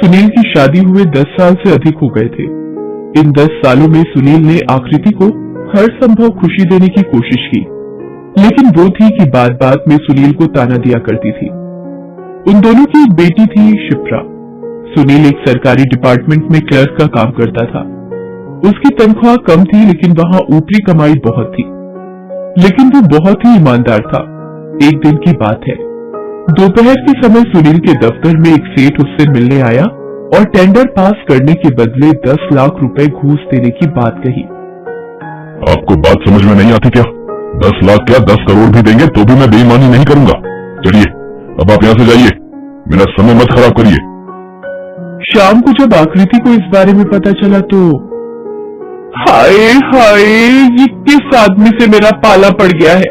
सुनील की शादी हुए 10 साल से अधिक हो गए थे। इन 10 सालों में सुनील ने आकृति को हर संभव खुशी देने की कोशिश की, लेकिन वो थी कि बात बात में सुनील को ताना दिया करती थी। उन दोनों की एक बेटी थी, शिप्रा। सुनील एक सरकारी डिपार्टमेंट में क्लर्क का काम करता था। उसकी तनख्वाह कम थी, लेकिन वहां ऊपरी कमाई बहुत थी। लेकिन वो बहुत ही ईमानदार था। एक दिन की बात है, दोपहर के समय सुनील के दफ्तर में एक सेठ उससे मिलने आया और टेंडर पास करने के बदले 10 लाख रुपए घूस देने की बात कही। आपको बात समझ में नहीं आती क्या? 10 लाख क्या 10 करोड़ भी देंगे तो भी मैं बेईमानी नहीं करूंगा। चलिए अब आप यहाँ से जाइए, मेरा समय मत खराब करिए। शाम को जब आकृति को इस बारे में पता चला तो हाय हाय, ये किस आदमी से मेरा पाला पड़ गया है।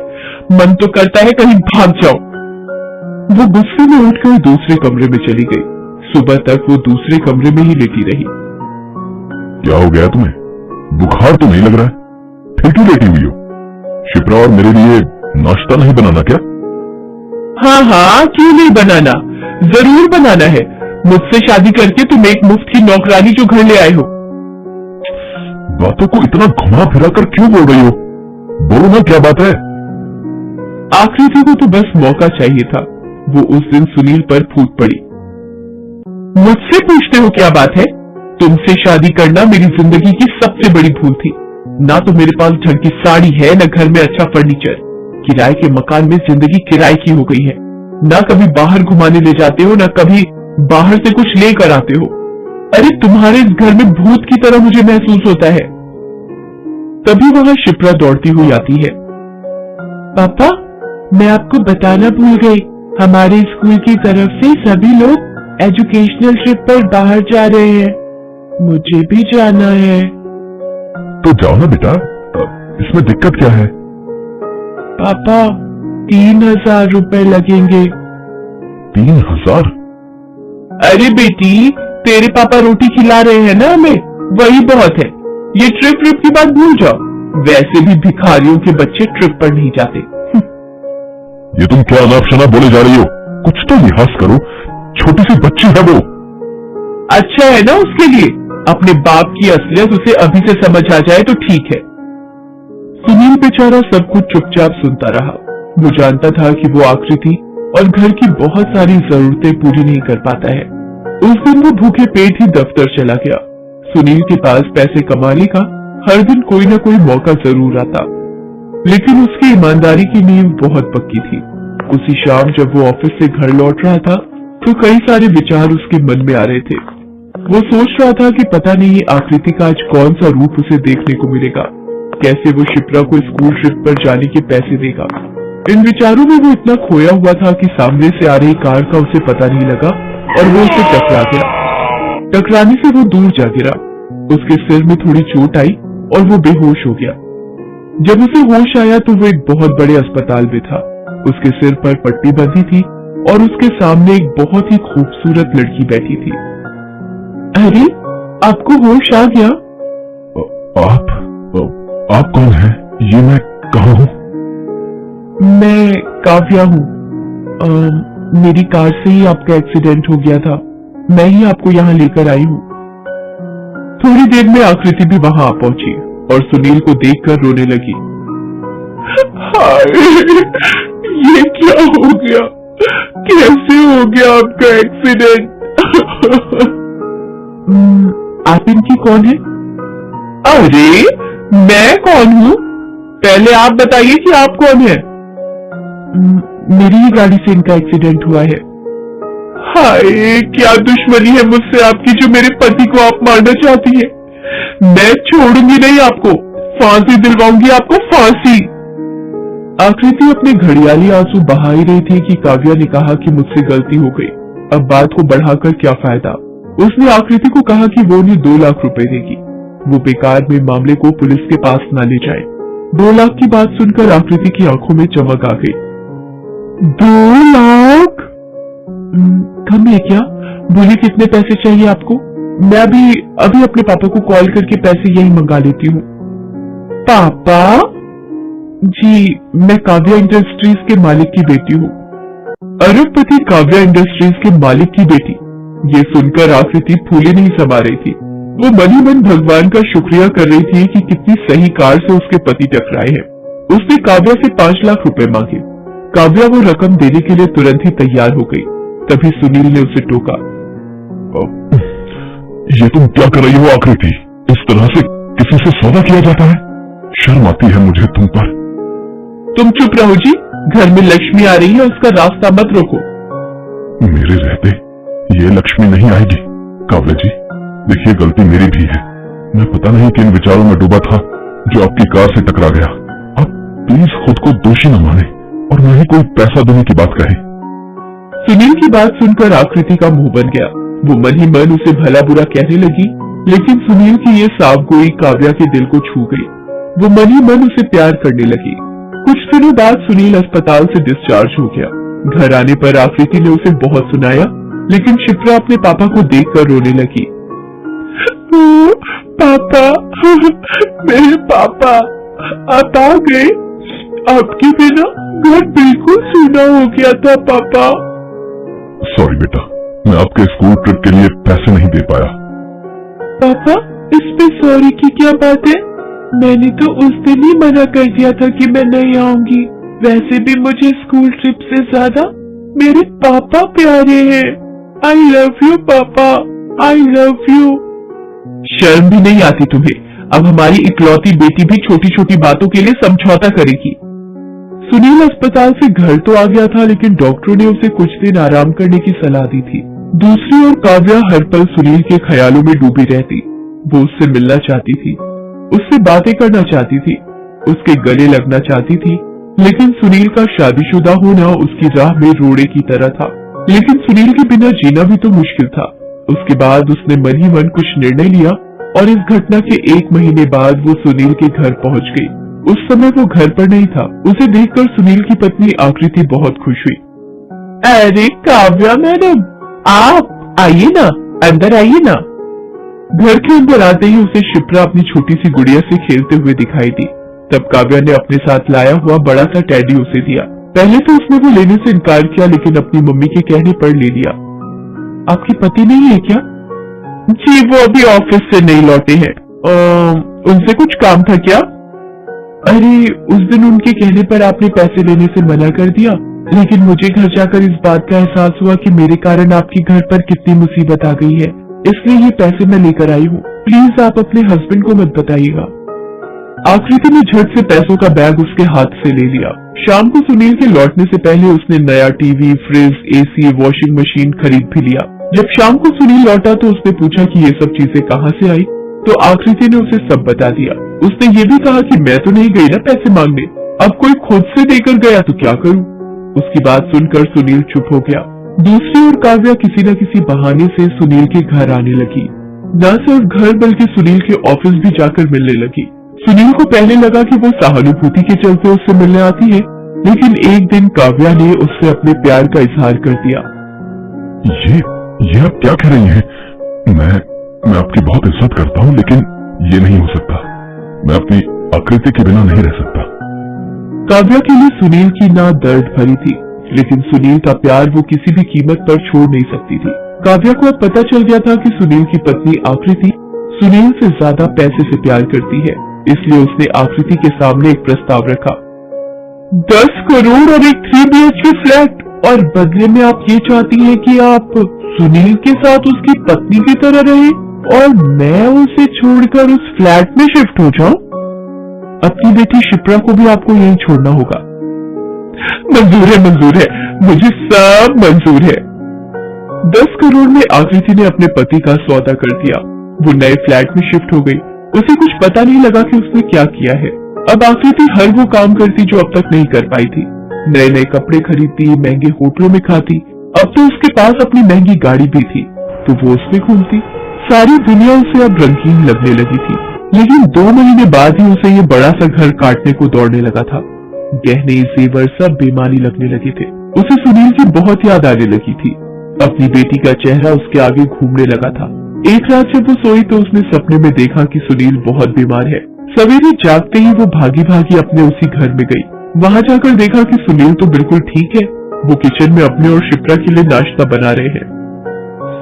मन तो करता है कहीं भाग जाओ। वो गुस्से में उठकर दूसरे कमरे में चली गई। सुबह तक वो दूसरे कमरे में ही लेटी रही। क्या हो गया तुम्हें? बुखार तो नहीं लग रहा है? फिर क्यों लेटी हुई हो? शिप्रा और मेरे लिए नाश्ता नहीं बनाना क्या? हाँ हाँ, क्यों नहीं बनाना, जरूर बनाना है। मुझसे शादी करके तुम एक मुफ्त की नौकरानी जो घर ले आए हो। बातों को इतना घुमा फिरा कर क्यों बोल रही हो? बोलो ना, क्या बात है? आकृति को तो बस मौका चाहिए था। वो उस दिन सुनील पर फूट पड़ी। मुझसे पूछते हो क्या बात है? तुमसे शादी करना मेरी जिंदगी की सबसे बड़ी भूल थी। ना तो मेरे पास ढंग की साड़ी है, न घर में अच्छा फर्नीचर। किराए के मकान में जिंदगी किराए की हो गई है। ना कभी बाहर घुमाने ले जाते हो, ना कभी बाहर से कुछ लेकर आते हो। अरे तुम्हारे इस घर में भूत की तरह मुझे महसूस होता है। तभी वहां शिप्रा दौड़ती हुई आती है। पापा, मैं आपको बताना भूल गई, हमारे स्कूल की तरफ से सभी लोग एजुकेशनल ट्रिप पर बाहर जा रहे हैं। मुझे भी जाना है। तो जाओ ना बेटा, इसमें दिक्कत क्या है? पापा, 3000 रुपए लगेंगे। 3000? अरे बेटी, तेरे पापा रोटी खिला रहे हैं ना हमें, वही बहुत है। ये ट्रिप की बात भूल जाओ। वैसे भी भिखारियों के बच्चे ट्रिप पर नहीं जाते। ये तुम क्या अनाप शनाप बोले जा रही हो? कुछ तो लिहाज करो, छोटी सी बच्ची है वो। अच्छा है ना उसके लिए, अपने बाप की असलियत उसे अभी से समझ आ जाए तो ठीक है। सुनील बेचारा सब कुछ चुपचाप सुनता रहा। वो जानता था कि वो आकृति और घर की बहुत सारी जरूरतें पूरी नहीं कर पाता है। उस दिन वो भूखे पेट ही दफ्तर चला गया। सुनील के पास पैसे कमाने का हर दिन कोई ना कोई मौका जरूर आता, लेकिन उसकी ईमानदारी की नींव बहुत पक्की थी। उसी शाम जब वो ऑफिस से घर लौट रहा था तो कई सारे विचार उसके मन में आ रहे थे। वो सोच रहा था कि पता नहीं आकृति का आज कौन सा रूप उसे देखने को मिलेगा, कैसे वो शिप्रा को स्कूल ट्रिप पर जाने के पैसे देगा। इन विचारों में वो इतना खोया हुआ था कि सामने से आ रही कार का उसे पता नहीं लगा और वो उससे टकरा गया। टकराने से वो दूर जा गिरा। उसके सिर में थोड़ी चोट आई और वो बेहोश हो गया। जब उसे होश आया तो वो एक बहुत बड़े अस्पताल में था। उसके सिर पर पट्टी बंधी थी और उसके सामने एक बहुत ही खूबसूरत लड़की बैठी थी। अरे, आपको होश आ गया? आप कौन हैं? ये मैं कहाँ हूँ? मैं काव्या हूँ। मेरी कार से ही आपका एक्सीडेंट हो गया था। मैं ही आपको यहाँ लेकर आई हूँ। थोड़ी देर में आकृति भी वहां आ पहुंची और सुनील को देखकर रोने लगी। हाय, ये क्या हो गया? कैसे हो गया आपका एक्सीडेंट? आप इनकी कौन है? अरे, मैं कौन हूँ? पहले आप बताइए कि आप कौन है? मेरी ही गाड़ी से इनका एक्सीडेंट हुआ है। हाय, क्या दुश्मनी है मुझसे आपकी जो मेरे पति को आप मारना चाहती है? मैं छोड़ूंगी नहीं आपको, फांसी दिलवाऊंगी आपको, फांसी। आकृति अपने घड़ियाली आंसू बहा ही रही थी कि काव्या ने कहा कि मुझसे गलती हो गई, अब बात को बढ़ाकर क्या फायदा। उसने आकृति को कहा कि वो उन्हें 2 लाख रुपए देगी। वो बेकार में मामले को पुलिस के पास न ले जाए। 2 लाख की बात सुनकर आकृति की आंखों में चमक आ गई। 2 लाख? कम है क्या? बोलिए कितने पैसे चाहिए आपको? मैं अभी अपने पापा को कॉल करके पैसे यही मंगा लेती हूँ। पापा जी, मैं काव्या इंडस्ट्रीज के मालिक की बेटी हूँ। अरबपति काव्या इंडस्ट्रीज के मालिक की बेटी? ये सुनकर आकृति फूले नहीं समा रही थी। वो मन ही मन भगवान का शुक्रिया कर रही थी कि कितनी सही कार से उसके पति टकराए हैं। उसने काव्या से 5 लाख रुपए मांगे। काव्या वो रकम देने के लिए तुरंत ही तैयार हो गई। तभी सुनील ने उसे टोका। ये तुम क्या कर रही हो आकृति? इस तरह से किसी से सौदा किया जाता है? शर्म आती है मुझे तुम पर। तुम चुप रहो जी, घर में लक्ष्मी आ रही है, उसका रास्ता मत रोको। मेरे रहते ये लक्ष्मी नहीं आएगी। काव्या जी देखिए, गलती मेरी भी है। मैं पता नहीं किन विचारों में डूबा था जो आपकी कार से टकरा गया। आप प्लीज खुद को दोषी न माने और न ही कोई पैसा देने की बात कहे। सुनील की बात सुनकर आकृति का मुंह बन गया। वो मन ही मन उसे भला बुरा कहने लगी, लेकिन सुनील की ये साफगोई काव्या के दिल को छू गई। वो मन ही मन उसे प्यार करने लगी। कुछ दिनों बाद सुनील अस्पताल से डिस्चार्ज हो गया। घर आने पर आकृति ने उसे बहुत सुनाया, लेकिन शिप्रा अपने पापा को देखकर रोने लगी। पापा, मेरे पापा, आप आ गए। आपके बिना घर बिल्कुल सूना हो गया था पापा। सॉरी बेटा, मैं आपके स्कूल ट्रिप के लिए पैसे नहीं दे पाया। पापा, इसमें सॉरी की क्या बात है? मैंने तो उस दिन ही मना कर दिया था कि मैं नहीं आऊंगी। वैसे भी मुझे स्कूल ट्रिप से ज्यादा मेरे पापा प्यारे हैं। आई लव यू पापा, आई लव यू। शर्म भी नहीं आती तुम्हें? अब हमारी इकलौती बेटी भी छोटी छोटी बातों के लिए समझौता करेगी। सुनील अस्पताल से घर तो आ गया था, लेकिन डॉक्टरों ने उसे कुछ दिन आराम करने की सलाह दी थी। दूसरी ओर काव्या हर पल सुनील के ख्यालों में डूबी रहती। वो उससे मिलना चाहती थी, उससे बातें करना चाहती थी, उसके गले लगना चाहती थी, लेकिन सुनील का शादीशुदा होना उसकी राह में रोड़े की तरह था। लेकिन सुनील के बिना जीना भी तो मुश्किल था। उसके बाद उसने मन ही मन कुछ निर्णय लिया और इस घटना के 1 महीने बाद वो सुनील के घर पहुंच गई। उस समय वो घर पर नहीं था। उसे देखकर सुनील की पत्नी आकृति बहुत खुश हुई। अरे काव्या मैडम, आप आइए ना, अंदर आइए ना। घर के अंदर आते ही उसे शिप्रा अपनी छोटी सी गुड़िया से खेलते हुए दिखाई दी। तब काव्या ने अपने साथ लाया हुआ बड़ा सा टेडी उसे दिया। पहले तो उसने वो लेने से इनकार किया, लेकिन अपनी मम्मी के कहने पर ले लिया। आपके पति नहीं है क्या? जी, वो अभी ऑफिस से नहीं लौटे हैं। उनसे कुछ काम था क्या? अरे, उस दिन उनके कहने पर आपने पैसे लेने से मना कर दिया, लेकिन मुझे घर जाकर इस बात का एहसास हुआ कि मेरे कारण आपके घर पर कितनी मुसीबत आ गई है, इसलिए ये पैसे मैं लेकर आई हूँ। प्लीज आप अपने हस्बैंड को मत बताइएगा। आकृति ने झट से पैसों का बैग उसके हाथ से ले लिया। शाम को सुनील के लौटने से पहले उसने नया TV, fridge, AC, washing machine खरीद भी लिया। जब शाम को सुनील लौटा तो उसने पूछा कि ये सब चीजें कहाँ से आई, तो आकृति ने उसे सब बता दिया। उसने ये भी कहा कि मैं तो नहीं गई ना पैसे मांगने, अब कोई खुद से देकर गया तो क्या करूं। उसकी बात सुनकर सुनील चुप हो गया। दूसरी ओर काव्या किसी न किसी बहाने से सुनील के घर आने लगी। न सिर्फ घर बल्कि सुनील के ऑफिस भी जाकर मिलने लगी। सुनील को पहले लगा कि वो सहानुभूति के चलते उससे मिलने आती है, लेकिन एक दिन काव्या ने उससे अपने प्यार का इजहार कर दिया। ये आप क्या कह रही हैं? मैं आपकी बहुत इज्जत करता हूँ, लेकिन ये नहीं हो सकता। मैं अपनी आकृति के बिना नहीं रह सकता। काव्या के लिए सुनील की ना दर्द भरी थी, लेकिन सुनील का प्यार वो किसी भी कीमत पर छोड़ नहीं सकती थी। काव्या को अब पता चल गया था कि सुनील की पत्नी आकृति सुनील से ज्यादा पैसे से प्यार करती है, इसलिए उसने आकृति के सामने एक प्रस्ताव रखा। 10 करोड़ और एक 3 BHK फ्लैट, और बदले में आप ये चाहती हैं कि आप सुनील के साथ उसकी पत्नी की तरह रहे और मैं उसे छोड़कर उस फ्लैट में शिफ्ट हो जाऊं? अपनी बेटी शिप्रा को भी आपको यहीं छोड़ना होगा। मंजूर है, मुझे सब मंजूर है। 10 करोड़ में आकृति ने अपने पति का सौदा कर दिया। वो नए फ्लैट में शिफ्ट हो गई। उसे कुछ पता नहीं लगा कि उसने क्या किया है। अब आकृति हर वो काम करती जो अब तक नहीं कर पाई थी। नए नए कपड़े खरीदती, महंगे होटलों में खाती। अब तो उसके पास अपनी महंगी गाड़ी भी थी, तो वो उसमें घूमती। सारी दुनिया उसे अब रंगीन लगने लगी थी। लेकिन 2 महीने बाद ही उसे ये बड़ा सा घर काटने को दौड़ने लगा था। गहने, जेवर सब बेमानी लगने लगे थे। उसे सुनील की बहुत याद आने लगी थी। अपनी बेटी का चेहरा उसके आगे घूमने लगा था। एक रात जब वो सोई तो उसने सपने में देखा कि सुनील बहुत बीमार है। सवेरे जागते ही वो भागी भागी अपने उसी घर में गई। वहां जाकर देखा कि सुनील तो बिल्कुल ठीक है। वो किचन में अपने और शिप्रा के लिए नाश्ता बना रहे हैं।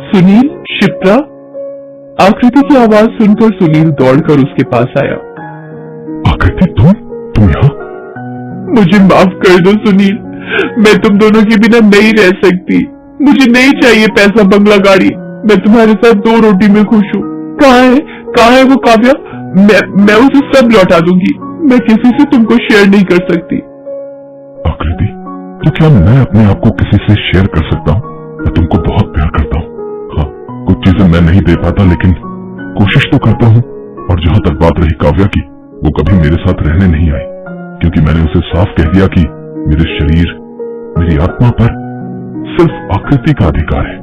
सुनील, शिप्रा। आकृति की आवाज सुनकर सुनील दौड़कर उसके पास आया। आकृति, तुम यहाँ? मुझे माफ कर दो सुनील, मैं तुम दोनों के बिना नहीं रह सकती। मुझे नहीं चाहिए पैसा, बंगला, गाड़ी। मैं तुम्हारे साथ 2 रोटी में खुश हूँ। कहाँ है वो काव्या? मैं उसे सब लौटा दूंगी। मैं किसी से तुमको शेयर नहीं कर सकती। आकृति, तो क्या मैं अपने आप को किसी से शेयर कर सकता हूँ? मैं तुमको बहुत प्यार करता हूँ। हाँ, कुछ चीजें मैं नहीं दे पाता, लेकिन कोशिश तो करता हूँ। और जहां तक बात रही काव्या की, वो कभी मेरे साथ रहने नहीं आई, क्योंकि मैंने उसे साफ कह दिया कि मेरे शरीर, मेरी आत्मा पर सिर्फ आकृति का अधिकार है।